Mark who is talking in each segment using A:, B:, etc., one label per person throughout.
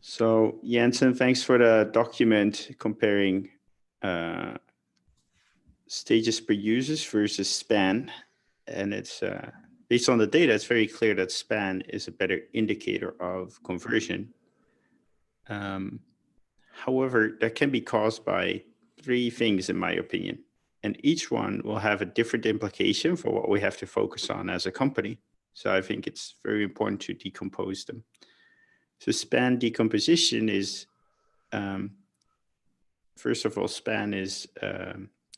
A: So Jensen, thanks for the document comparing stages per users versus SpAN. And it's based on the data, it's very clear that SpAN is a better indicator of conversion. However, that can be caused by three things, in my opinion. And each one will have a different implication for what we have to focus on as a company. So I think it's very important to decompose them. So SpAN decomposition is, first of all, SpAN is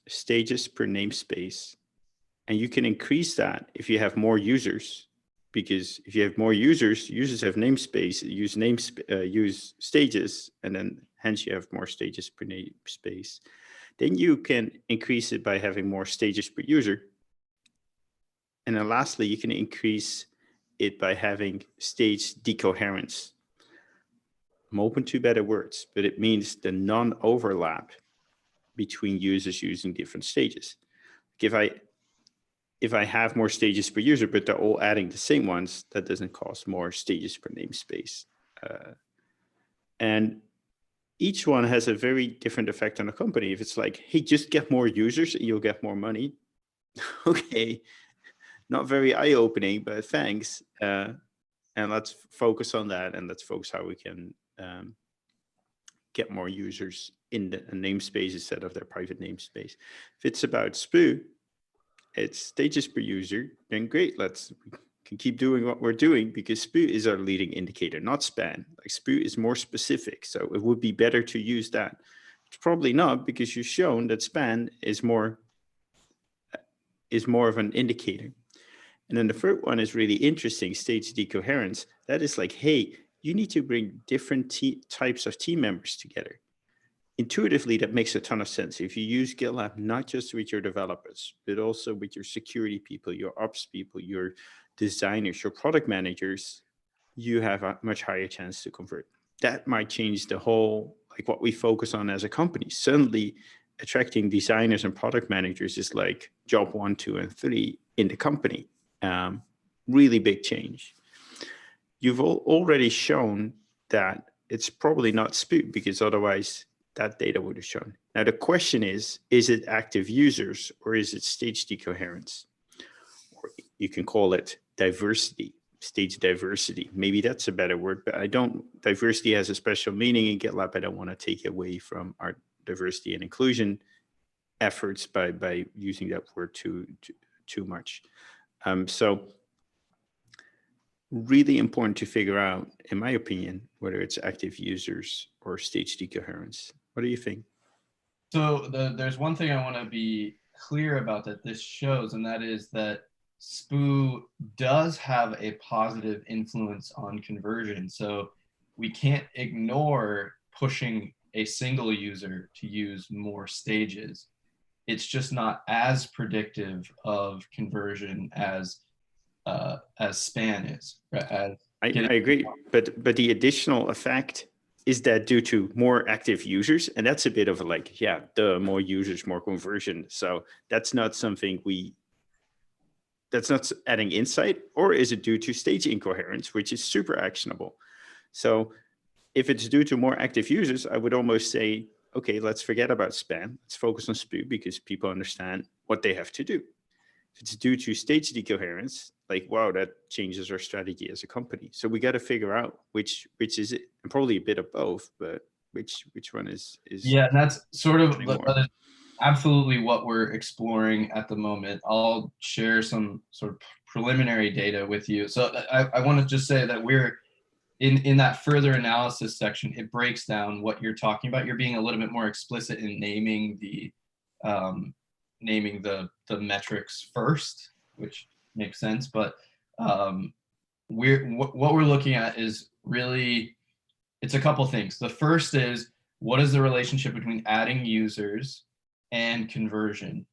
A: stages per namespace. And you can increase that if you have more users, because if you have more users, users have namespace, use stages, and then hence you have more stages per namespace. Then you can increase it by having more stages per user. And then lastly, you can increase it by having stage decoherence. I'm open to better words, but it means the non-overlap between users using different stages. If I have more stages per user, but they're all adding the same ones, that doesn't cause more stages per namespace. And each one has a very different effect on a company. If it's like, hey, just get more users and you'll get more money. Okay, not very eye-opening, but thanks. And let's focus on that, and let's focus how we can get more users in the namespace instead of their private namespace. If it's about SpU, it's stages per user, then great, we can keep doing what we're doing, because SpU is our leading indicator, not SpAN. Like SpU is more specific, so it would be better to use that. It's probably not, because you've shown that SpAN is more of an indicator. And then the third one is really interesting, stage decoherence. That is like, hey, you need to bring different types of team members together. Intuitively, that makes a ton of sense. If you use GitLab, not just with your developers, but also with your security people, your ops people, your designers, your product managers, you have a much higher chance to convert. That might change the whole, like what we focus on as a company. Suddenly, attracting designers and product managers is like job 1, 2, and 3 in the company. Really big change. You've already shown that it's probably not SpU, because otherwise that data would have shown. Now the question is it active users or is it stage decoherence? Or you can call it diversity, stage diversity. Maybe that's a better word, but diversity has a special meaning in GitLab. I don't want to take away from our diversity and inclusion efforts by using that word too much. So really important to figure out, in my opinion, whether it's active users or stage decoherence. What do you think?
B: So there's one thing I want to be clear about that this shows, and that is that SpU does have a positive influence on conversion. So we can't ignore pushing a single user to use more stages. It's just not as predictive of conversion as SpAN is. Right?
A: I agree, but the additional effect is that due to more active users, and that's a bit of a like, yeah, the more users, more conversion. So that's not something that's not adding insight, or is it due to stage incoherence, which is super actionable? So if it's due to more active users, I would almost say, okay, let's forget about SpAN. Let's focus on SpU, because people understand what they have to do. If it's due to stage decoherence, like, wow, that changes our strategy as a company. So we got to figure out which is it, and probably a bit of both, but which one is
B: yeah, and that's sort of absolutely what we're exploring at the moment. I'll share some sort of preliminary data with you. So I want to just say that we're in that further analysis section. It breaks down what you're talking about. You're being a little bit more explicit in naming the metrics first, which makes sense. But what we're looking at is really, it's a couple things. The first is, what is the relationship between adding users and conversion?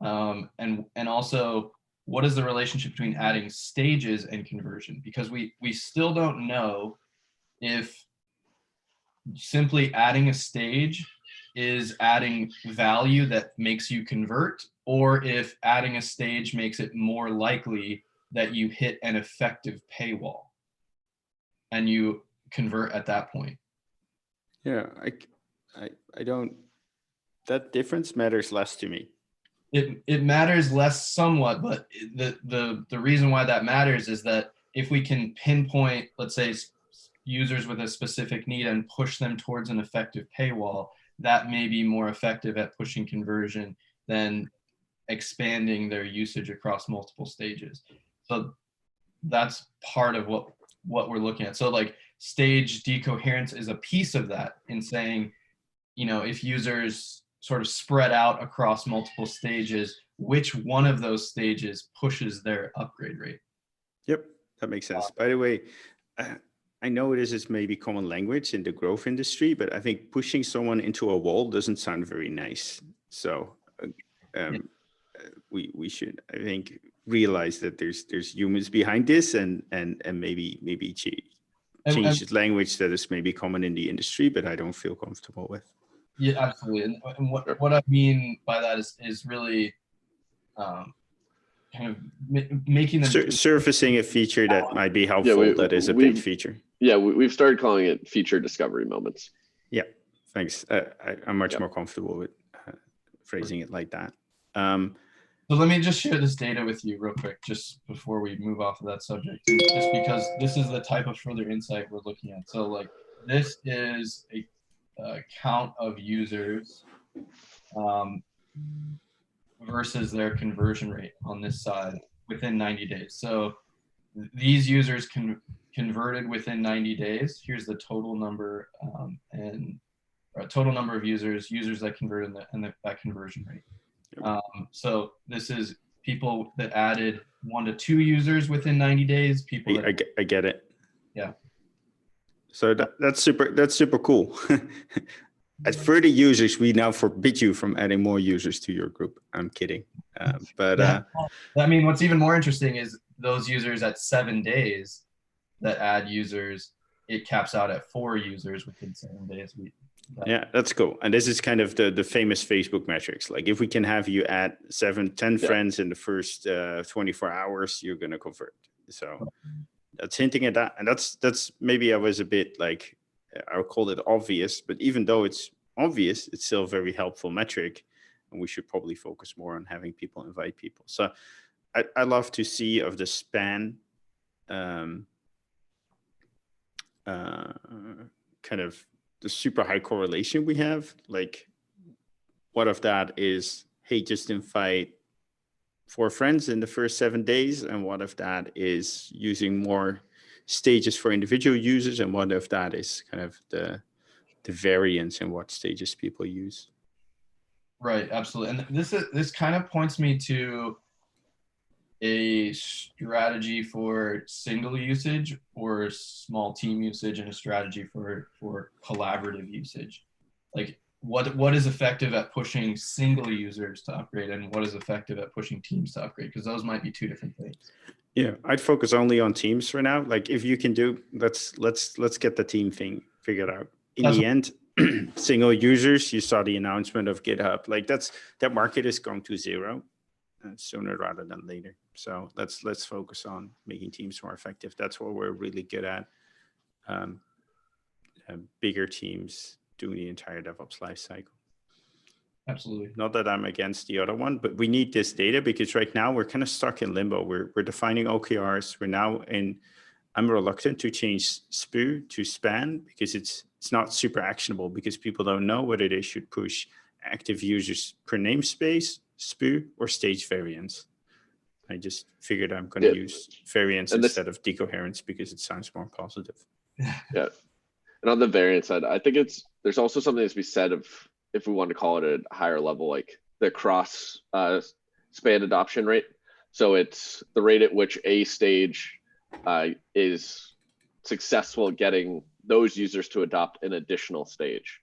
B: And also, what is the relationship between adding stages and conversion? Because we still don't know if simply adding a stage is adding value that makes you convert, or if adding a stage makes it more likely that you hit an effective paywall and you convert at that point.
A: Yeah, I don't, that difference matters less to me.
B: It matters less somewhat, but the reason why that matters is that if we can pinpoint, let's say, users with a specific need and push them towards an effective paywall, that may be more effective at pushing conversion than expanding their usage across multiple stages. So that's part of what we're looking at. So like stage decoherence is a piece of that in saying, you know, if users sort of spread out across multiple stages, which one of those stages pushes their upgrade rate?
A: Yep, that makes sense. By the way, I know this is maybe common language in the growth industry, but I think pushing someone into a wall doesn't sound very nice. So we should, I think, realize that there's humans behind this, and maybe change the language that is maybe common in the industry, but I don't feel comfortable with.
B: Yeah, absolutely. And what I mean by that is really kind of making them
A: surfacing a feature that might be helpful. That is a big feature.
C: Yeah, we've started calling it feature discovery moments.
A: Yeah, thanks. I'm much more comfortable with phrasing it like that.
B: So let me just share this data with you real quick, just before we move off of that subject, just because this is the type of further insight we're looking at. So like this is a count of users versus their conversion rate on this side within 90 days. So these users converted within 90 days. Here's the total number total number of users that converted and that conversion rate. So this is people that added 1 to 2 users within 90 days. People that,
A: I get it.
B: Yeah.
A: So that's super cool. At 30 users, we now forbid you from adding more users to your group. I'm kidding. But
B: I mean, what's even more interesting is those users at 7 days that add users, it caps out at 4 users within 7 days.
A: Yeah, that's cool. And this is kind of the famous Facebook metrics. Like if we can have you add 10 friends in the first 24 hours, you're going to convert. So that's hinting at that. And that's maybe I was a bit like, I would call it obvious, but even though it's obvious, it's still a very helpful metric. And we should probably focus more on having people invite people. So I love to see of the SpAN kind of the super high correlation we have. Like what of that is, hey, just invite 4 friends in the first 7 days, and what if that is using more stages for individual users, and what if that is kind of the variance in what stages people use.
B: Right, absolutely. And this kind of points me to a strategy for single usage or small team usage, and a strategy for collaborative usage. Like what is effective at pushing single users to upgrade, and what is effective at pushing teams to upgrade? Because those might be 2 different things.
A: Yeah, I'd focus only on teams for now. Like if you can do, let's get the team thing figured out. In the end, single users, you saw the announcement of GitHub. Like that market is going to zero sooner rather than later. So let's focus on making teams more effective. That's what we're really good at. Bigger teams doing the entire DevOps lifecycle.
B: Absolutely.
A: Not that I'm against the other one, but we need this data because right now we're kind of stuck in limbo. We're defining OKRs. We're now I'm reluctant to change SpU to SpAN because it's not super actionable, because people don't know whether they should push active users per namespace, SpU, or stage variance. I just figured I'm going to use variance instead of decoherence because it sounds more positive.
C: Yeah. And on the variance side, I think there's also something to be said of, if we want to call it a higher level, like the cross SpAN adoption rate. So it's the rate at which a stage is successful at getting those users to adopt an additional stage.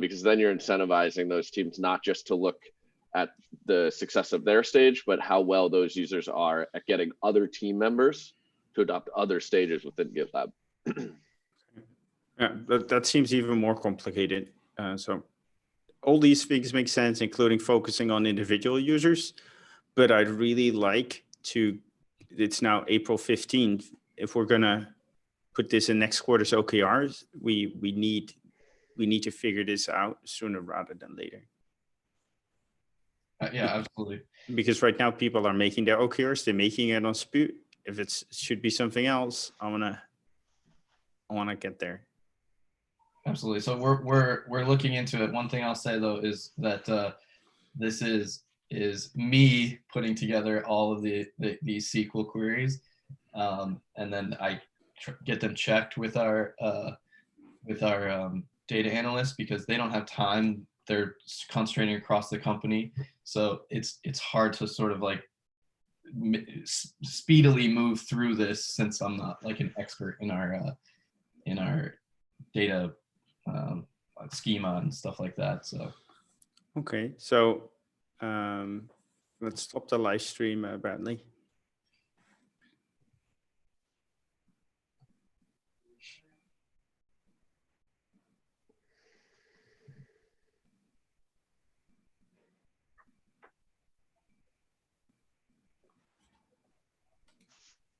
C: Because then you're incentivizing those teams not just to look at the success of their stage, but how well those users are at getting other team members to adopt other stages within GitLab.
A: Yeah, that seems even more complicated. So all these things make sense, including focusing on individual users. But I'd really like to, it's now April 15th. If we're going to put this in next quarter's OKRs, we need we need to figure this out sooner rather than later.
B: Yeah, absolutely.
A: Because right now people are making their OKRs, they're making it on SpU. If it should be something else, I wanna get there.
B: Absolutely. So we're looking into it. One thing I'll say though is that this is me putting together all of these SQL queries, and then I get them checked with our data analysts because they don't have time. They're concentrating across the company, so it's hard to sort of like speedily move through this since I'm not like an expert in our data schema and stuff like that. So
A: Okay, so let's stop the live stream, Bradley.